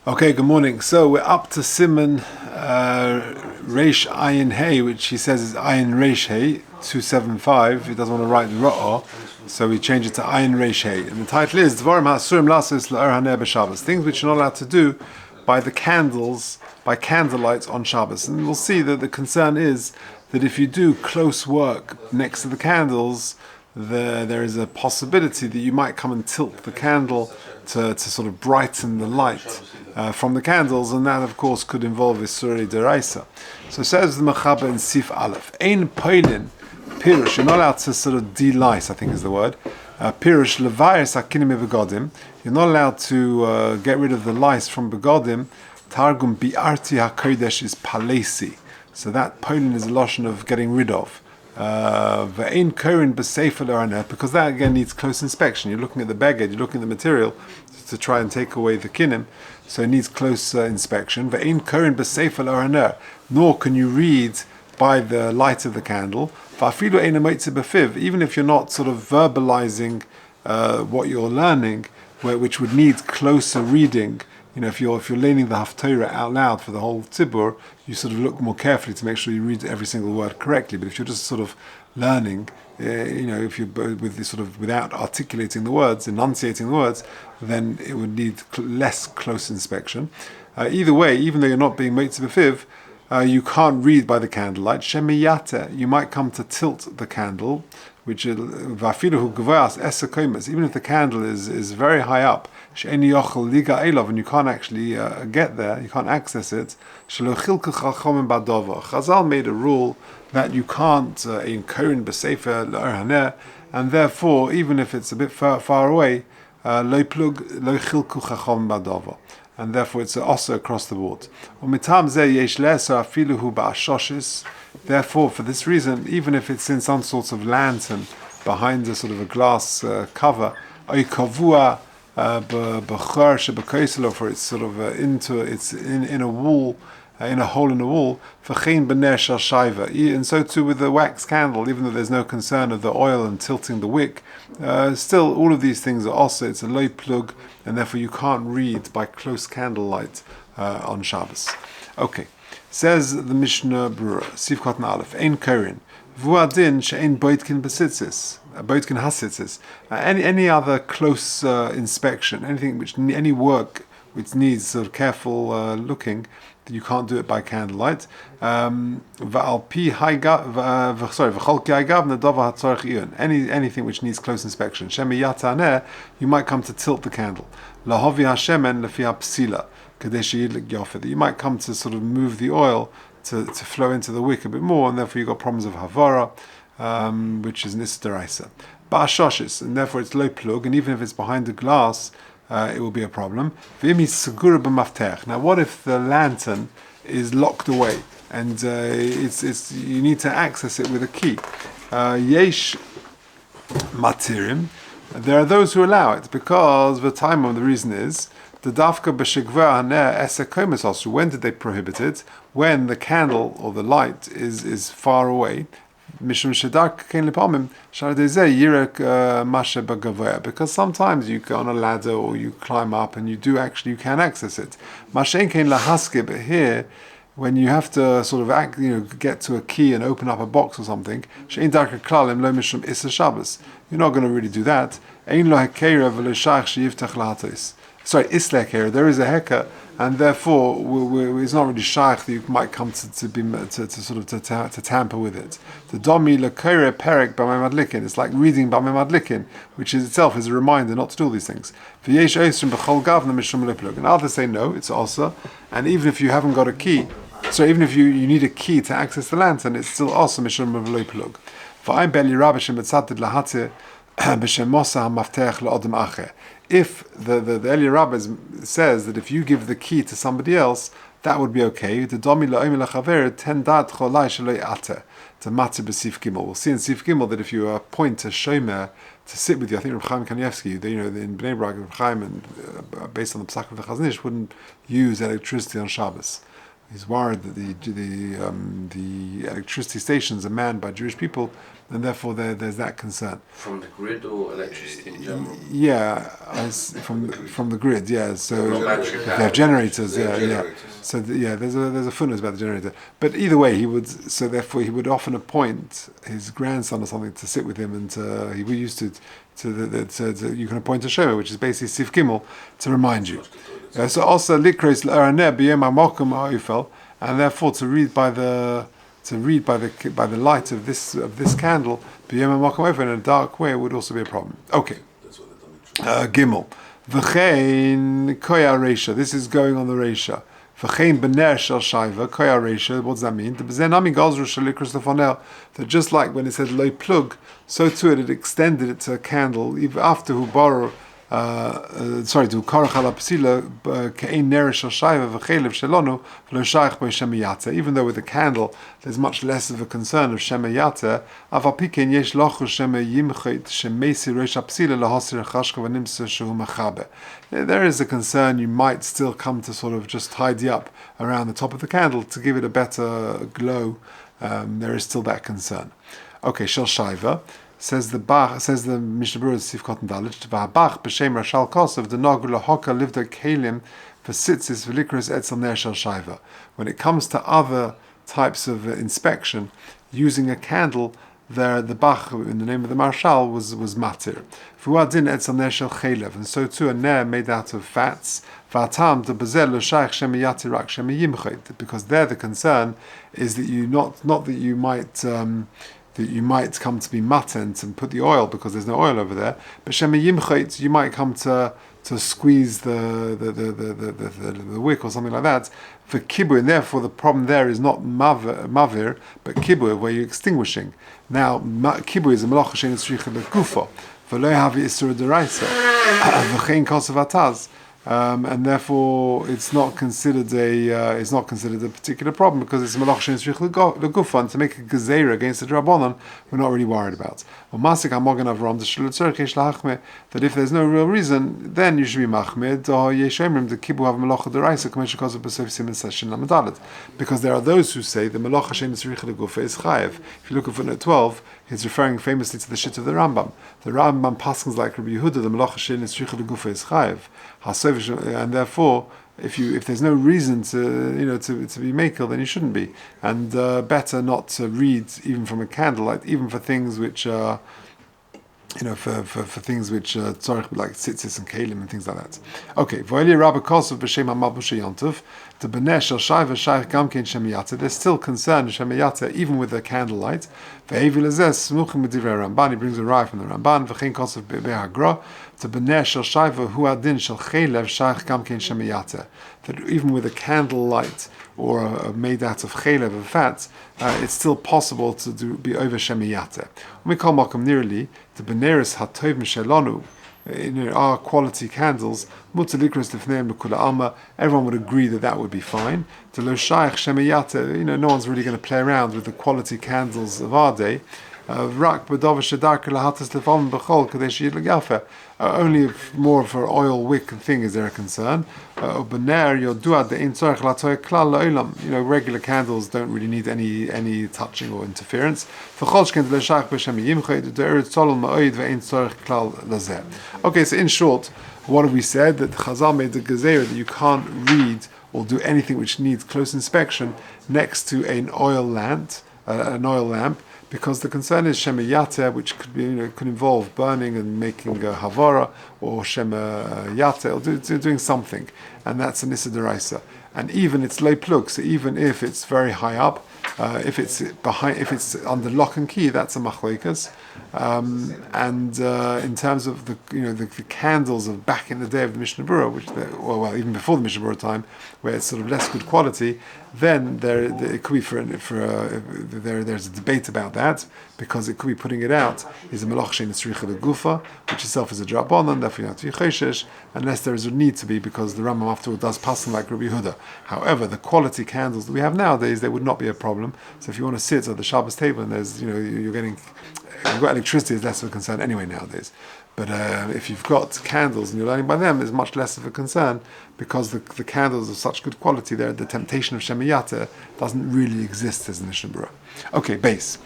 Okay, good morning. So we're up to Siman Reish Ayin Hey, which he says is Ayin Reish Hey 275. He doesn't want to write the Ra'ah, so we change it to Ayin Reish Hey. And the title is Dvarim Ha'asurim Lasos La'or Haneh B'Shabbos, things which you're not allowed to do by the candles, by candlelight on Shabbos. And we'll see that the concern is that if you do close work next to the candles, there is a possibility that you might come and tilt the candle to sort of brighten the light from the candles, and that of course could involve Isurei Deraisa. So says the Mechaber in Sif Aleph, Ein Poilin Pirush, you're not allowed to sort of de-lice, I think is the word. Pirush Levayis Akinim Begodim, you're not allowed to get rid of the lice from Begodim. Targum Bi'arti HaKodesh is Palesi. So that Poilin is a lotion of getting rid of. Because that again needs close inspection. You're looking at the beged, you're looking at the material to try and take away the kinim, so it needs close inspection. Nor can you read by the light of the candle. Even if you're not sort of verbalizing what you're learning, which would need closer reading. You know, if you're learning the Haftorah out loud for the whole tzibur, you sort of look more carefully to make sure you read every single word correctly. But if you're just sort of learning, if you're with this sort of without articulating the words, enunciating the words, then it would need less close inspection. Either way, even though you're not being Meitzah B'Fiv, you can't read by the candlelight. Shemiyate, you might come to tilt the candle, which even if the candle is very high up, and you can't actually get there, you can't access it. Chazal made a rule that you can't incur b'sefer l'or haneh, and therefore, even if it's a bit far away, lo chilku chachom b'dover, and therefore it's also across the board. Therefore, for this reason, even if it's in some sort of lantern behind a sort of a glass cover, or it's sort of it's in a wall, in a hole in the wall, and so too with the wax candle, even though there's no concern of the oil and tilting the wick, still all of these things are also, it's a low plug, and therefore you can't read by close candlelight on Shabbos. Okay. Says the Mishnah Brura, Sif Katan Aleph, Ein Korin, Vuadin she'ein boitkin besitzis, boitkin hasitzis. Any other close inspection, any work which needs sort of careful looking, you can't do it by candlelight. Anything which needs close inspection. You might come to tilt the candle. Lahovi hashemen lefi hapsila. You might come to sort of move the oil to flow into the wick a bit more, and therefore you've got problems of havara, which is nisderaisa. Ba'ashoshis, and therefore it's low plug, and even if it's behind the glass, it will be a problem. Now, what if the lantern is locked away and you need to access it with a key? Yesh matirim. There are those who allow it because the reason is the dafka b'shegva haneh esekomis also. When did they prohibit it? When the candle or the light is far away. Mishum shedark kein lepamim sharadezeh yirek mashe b'gavoya. Because sometimes you go on a ladder or you climb up and you can access it. Mashen kein lahaske, but here, when you have to sort of get to a key and open up a box or something, she'ein darka klalim lo mishum issa Shabbos. You're not going to really do that. Ein lo hekeira v'lo shach sheyiftach lahatos. Sorry, islek here. There is a heka, and therefore it's not really shaykh that you might come to tamper with it. The domi lekore perek b'mei madlikin. It's like reading b'mei madlikin, which is itself is a reminder not to do all these things. V'yesh oisrim b'chol gavna mishum leplug. And others say no, it's also. And even if you haven't got a key, so even if you need a key to access the lantern, it's still also mishum leplug. V'ayim beli rabbi shemetzatid lahatze b'shemosa hamaftech le'odem acher. If the Eli Rabbi says that if you give the key to somebody else, that would be okay. The domi la'omi lachaver tendat cholai shaloi ate to matzah b'sif gimel. We'll see in Sif Gimel that if you appoint a shomer to sit with you, I think Rabbi Chaim Kanievsky, in Bnei Brak, Rabbi Chaim, and based on the Pesach of the Chazon Ish, wouldn't use electricity on Shabbos. He's worried that the electricity stations are manned by Jewish people, and therefore there's that concern. From the grid or electricity in general? Yeah, from the grid. Yeah, so They have generators. Yeah. So there's a footnote about the generator. But either way, he would often appoint his grandson or something to sit with him, and he used to you can appoint a shomer, which is basically Sif Gimel, to remind you. So also likros l'araneh b'yom ha'mokum ha'ofel, and therefore to read by the light of this candle b'yom ha'mokum ha'ofel in a dark way would also be a problem. Okay. Gimel v'chein koya reisha. This is going on the reisha. V'chein b'ner shel shaiva koya reisha. What does that mean? That just like when it said loy plug, so too it extended it to a candle even after who borrow. To karach ala psila ke'ein ner shel shaiva v'chelev shelonu v'lo shaych bo shemiyata. Even though with the candle there's much less of a concern of shemiyata, aval pikein yesh lochu shemiyimchit shemesi reish psila lahasir chashka v'nimsa shehu machabe. There is a concern you might still come to sort of just tidy up around the top of the candle to give it a better glow. There is still that concern. Okay, shel shaiva. Says the Mishnah Berurah Sif Cotton Dalit, V'habach b'shem Rashal Kosav the Nagula Hoka livda Kalim v'sitzis v'likros etzel ner shel shaiva. When it comes to other types of inspection, using a candle, there the Bach in the name of the Marshal was matir. V'uadin etzel ner shel chelev, and so too a ner made out of fats. V'atam de bezel lo shaykh shemiyati rak shemiyimchit, because there the concern is that you not that you might come to be matent and put the oil because there's no oil over there, but shemiyimchit you might come to squeeze the wick or something like that for kibur, and therefore the problem there is not mavir but kibur, where you're extinguishing. Now kibur is a malacha shein tzricha legufo v'lo havi isur deraisa v'chein kosav ataz. And therefore it's not considered a particular problem because it's a malach shein tzrich legufa, and to make a gezeira against the drabonon we're not really worried about. That if there's no real reason, then you should be machmid or yeshemrim the kibu have malacha deraisa because of b'sef siman session lamadalet, because there are those who say the malach shein tzrich legufa is chayev. If you look at footnote 12, he's referring famously to the shit of the Rambam. The Rambam paskins like Rabbi Yehuda, the malach shein tzrich legufa is chayev. And therefore, if there's no reason to be makel, then you shouldn't be, and better not to read even from a candlelight, even for things which are, for things which tzorich like tzitzis and kalim and things like that. Okay, v'oli rabbi kosov b'shem ha'mal b'sheyantov the b'nei shel shaiva shaykh gamkein shemiyata. There's still concern shemiyata even with the candlelight. Ve'evi lezes smuchim b'divrei Ramban. He brings a raya from the Ramban. V'chein kosov be'hagra the b'nei shel shaiva hu adin shel chelev shaykh gamkein shemiyata. That even with a candlelight or made out of chelev of fat, it's still possible to be over shemiyata. When we call makom nearly the beneris hatovim shelanu, in our quality candles, everyone would agree that would be fine. No one's really going to play around with the quality candles of our day. Only more for oil wick thing is there a concern. Regular candles don't really need any touching or interference. Okay, so in short, what have we said? That Chazal made the gezeira that you can't read or do anything which needs close inspection next to an oil lamp, because the concern is shemiyate, which could be could involve burning and making a havara, or shemiyate, or doing something, and that's an issa deraisa. And even it's low plug, so even if it's very high up, if it's under lock and key, that's a machlokas. And in terms of the candles of back in the day of the Mishnah Berurah, which even before the Mishnah Berurah time, where it's sort of less good quality, then it could be there's a debate about that, because it could be putting it out is a malach shein tzricha legufa, which itself is a drabanan, therefore you have to be choshesh, unless there is a need to be, because the Rambam afterward does pass them like Rabbi Yehuda. However, the quality candles that we have nowadays, they would not be a problem. So if you want to sit at the Shabbos table and there's you've got electricity, is less of a concern anyway nowadays. But if you've got candles and you're learning by them, it's much less of a concern because the candles are of such good quality there, the temptation of Shemiyata doesn't really exist as an Mishnah Berurah. Okay, base.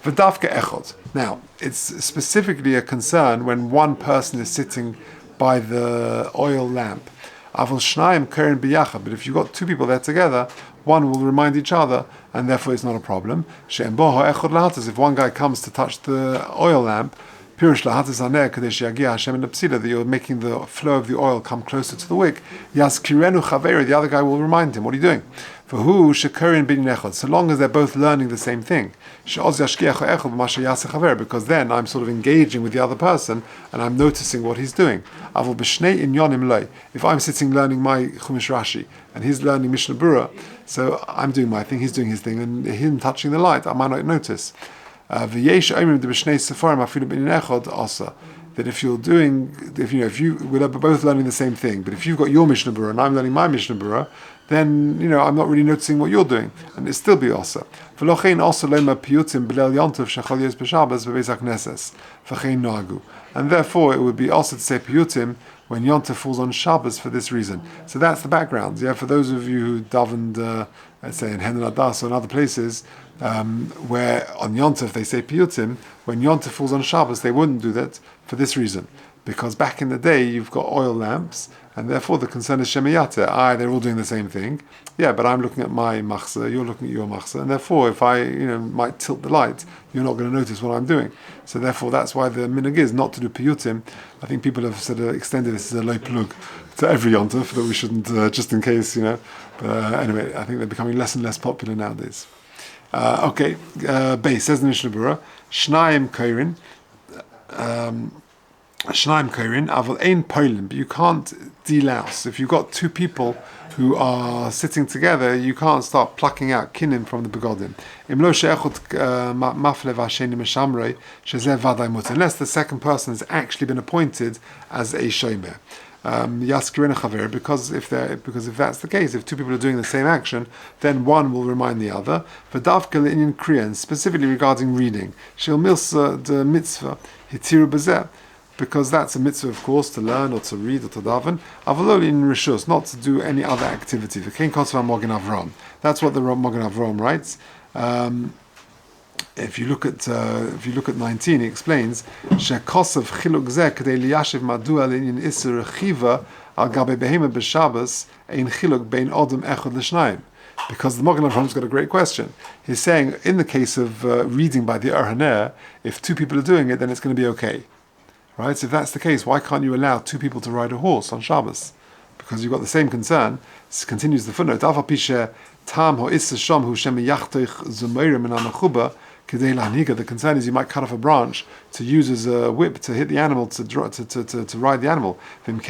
V'davka echod. Now, it's specifically a concern when one person is sitting by the oil lamp. Avol shnayim keren biyacha. But if you've got two people there together, one will remind each other, and therefore it's not a problem. She'em bo ha'echod lahatas. If one guy comes to touch the oil lamp, Pirush lahatas haneh kadesh yagia Hashem in the psila, that you're making the flow of the oil come closer to the wick. Yazkirenu chaveira. The other guy will remind him, what are you doing? For who shekerin bin echod. So long as they're both learning the same thing. She'oz yashkiach echod b'masha yaseh chaver. Because then I'm sort of engaging with the other person and I'm noticing what he's doing. Avol b'shnei inyonim loy. If I'm sitting learning my Chumash Rashi and he's learning Mishnah Berurah, so I'm doing my thing, he's doing his thing, and him touching the light, I might not notice. That if you're doing, if we're both learning the same thing, but if you've got your Mishnah Berurah and I'm learning my Mishnah Berurah, then I'm not really noticing what you're doing, and it still be also. And therefore, it would be also to say piyutim when Yontif falls on Shabbos for this reason. So that's the background. Yeah, for those of you who davened, let's say in Hen Adas or in other places, where on Yontif they say piyutim, when Yontif falls on Shabbos, they wouldn't do that for this reason. Because back in the day, you've got oil lamps, and therefore the concern is Shemiyata. They're all doing the same thing. Yeah, but I'm looking at my machzah, you're looking at your machzah, and therefore if I might tilt the light, you're not going to notice what I'm doing. So therefore that's why the minhag is not to do piyutim. I think people have sort of extended this as a low plug to every yontif, that we shouldn't, just in case, But anyway, I think they're becoming less and less popular nowadays. Base, says the Mishnah Berurah, Shnayim Kairin, Avol Ein Polim, but you can't delouse. If you've got two people who are sitting together, you can't start plucking out kinim from the begodim. Unless the second person has actually been appointed as a shomer. Because if that's the case, if two people are doing the same action, then one will remind the other. Specifically regarding reading, because that's a mitzvah, of course, to learn or to read or to daven. Avaloli in rishus, not to do any other activity. That's what the Magen Avram writes. If you look at 19, he explains shekosav chiluk zeh kadei liyashiv madua le'inyan iser chiva al gabe behema b'Shabbos ein chiluk bein odom echad l'shnayim. Because the Magen Avram's got a great question. He's saying, in the case of reading by the Erhaner, if two people are doing it, then it's going to be okay. Right? So if that's the case, why can't you allow two people to ride a horse on Shabbos? Because you've got the same concern. This continues the footnote. The concern is you might cut off a branch to use as a whip to hit the animal, to ride the animal. If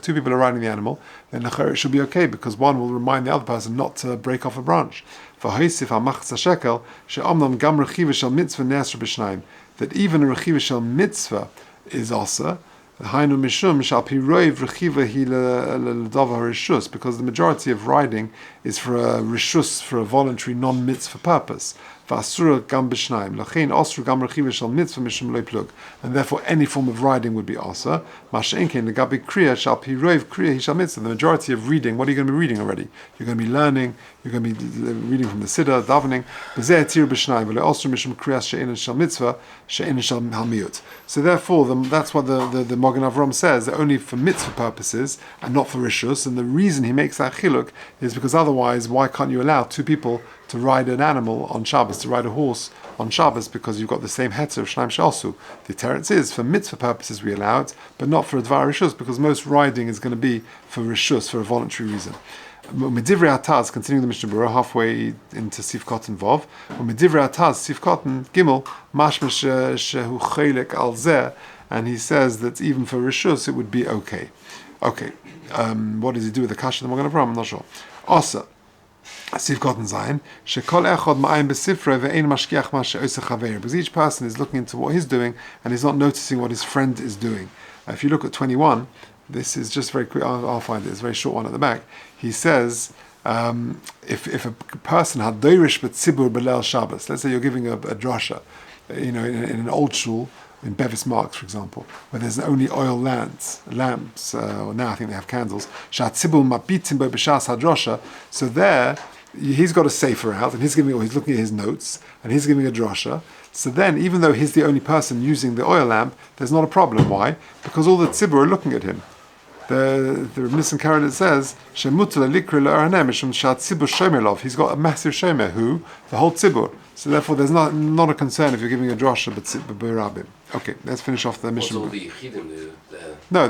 two people are riding the animal, then it should be okay because one will remind the other person not to break off a branch. That even a rechiva shel mitzvah is also because the majority of riding is for a rishus, for a voluntary non-mitzvah purpose. And therefore any form of riding would be asa. The majority of reading, what are you going to be reading already? You're going to be learning, you're going to be reading from the Siddur, davening. So therefore that's what the Magen Avram says, that only for mitzvah purposes and not for rishus. And the reason he makes that chiluk is because otherwise why can't you allow two people to ride an animal on Shabbos, to ride a horse on Shabbos, because you've got the same hetzer of Shnaim Shalsu. The teretz is, for mitzvah purposes we allow it, but not for a dvar rishus, because most riding is going to be for rishus, for a voluntary reason. Medivrei Ataz, continuing the Mishnah Berurah, halfway into Sif Kotten Vov, Medivrei Ataz, Sif Kotten Gimel, Mashma shehu chelek al zeh, and he says that even for rishus it would be okay. Okay, what does he do with the kasha of the Magen Avram? I'm not sure. Asa. Sif Kotten Zayin, Shekol Echod Ma'ayim B'Sifrei Ve'ein Mashkiach Ma She'oseh Chaver, because each person is looking into what he's doing and he's not noticing what his friend is doing. If you look at 21, this is just very quick. I'll find it. It's a very short one at the back. He says, if a person had doirish b'tzibur b'leil Shabbos, let's say you're giving a drasha, in an old shul, in Bevis Marks, for example, where there's only oil lamps, or now I think they have candles. So there, he's got a sefer out, and he's looking at his notes, and he's giving a drasha. So then, even though he's the only person using the oil lamp, there's not a problem. Why? Because all the tzibur are looking at him. The Nissan Karen says, he's got a massive shomer, who? The whole tzibur. So therefore there's not a concern if you're giving a drasha, but rabim. Okay, let's finish off the mission. What's all the Yechidim do there? No,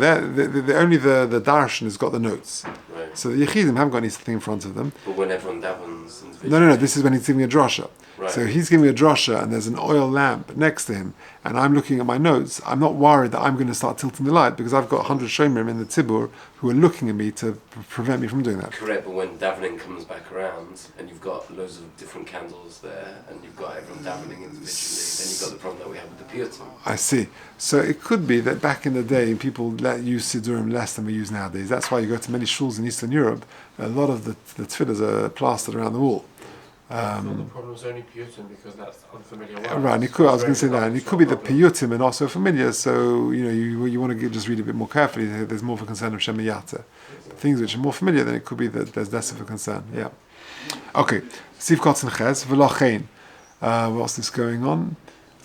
only the darshan has got the notes. Right. So the Yechidim haven't got anything in front of them. But when everyone davens individually? No, this is when he's giving a drasha. Right. So he's giving me a drasha, and there's an oil lamp next to him, and I'm looking at my notes. I'm not worried that I'm going to start tilting the light, because I've got 100 shomrim in the tzibur who are looking at me to prevent me from doing that. Correct, but when davening comes back around, and you've got loads of different candles there, and you've got everyone davening individually, then you've got the problem that we have with the piyutim. I see. So it could be that back in the day, people use siddurim less than we use nowadays. That's why you go to many shuls in Eastern Europe, a lot of the tefillahs are plastered around the wall. The problem is only piyutim, because that's unfamiliar words. Right, and I was going to say that, and it could be the piyutim and also familiar. So you want to just read a bit more carefully. There's more of a concern of shemiyata. Things which are more familiar, then it could be that there's less of a concern. Yeah. Okay. Siv kotzen ches v'lochein. What's this going on?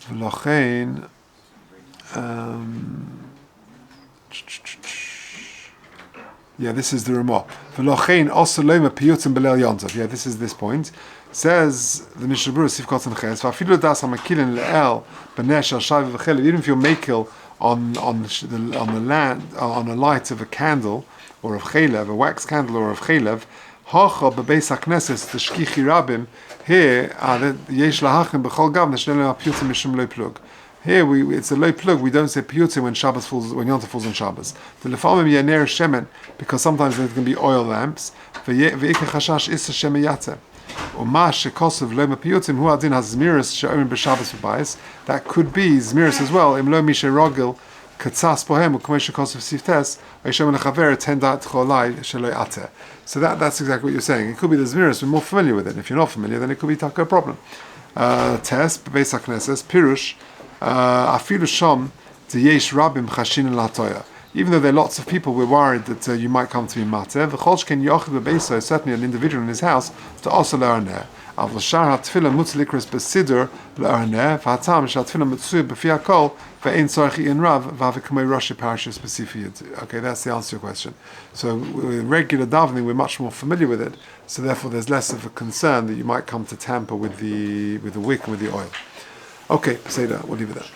V'lochein. This is the Ramah. V'lochein also loma piyutim belel yontav. This is this point. Says the Mishnah Berurah Sif Kotzen Ches, "Va'afilu das hamakilin le'el b'nesh al shavi v'chelev." Even if you're makil on the land on a light of a candle or of chelev, a wax candle or of chelev, hacha bebeis hakneses teshkichi rabim. Here, yesh lahachim b'chol gav neshnei piyutim mishum lo plug. Here it's a low plug. We don't say piyutim when Yontav falls on Shabbos. The lefamim yaner shemen, because sometimes there can be oil lamps. Ve'ikach hashash isa shemiyata. That could be zmiris as well. So that's exactly what you're saying. It could be the zmiris. We're more familiar with it. If you're not familiar, then it could be taka problem. Test beis hakneses pirush afilu sham yesh rabim chashin latoya. Even though there are lots of people, we're worried that you might come to be mater. The cholshken yochid bebeisa is certainly an individual in his house to also learn there. Avl shar hatfila mutz likras besidur learn there. V'hatam shatfila mutzu b'fi hakol ve'ein tzorchi in rav v'avikamei roshi parashah specific. Okay, that's the answer to your question. So with regular davening, we're much more familiar with it. So therefore, there's less of a concern that you might come to tamper with the wick and with the oil. Okay, say that. We'll leave it there.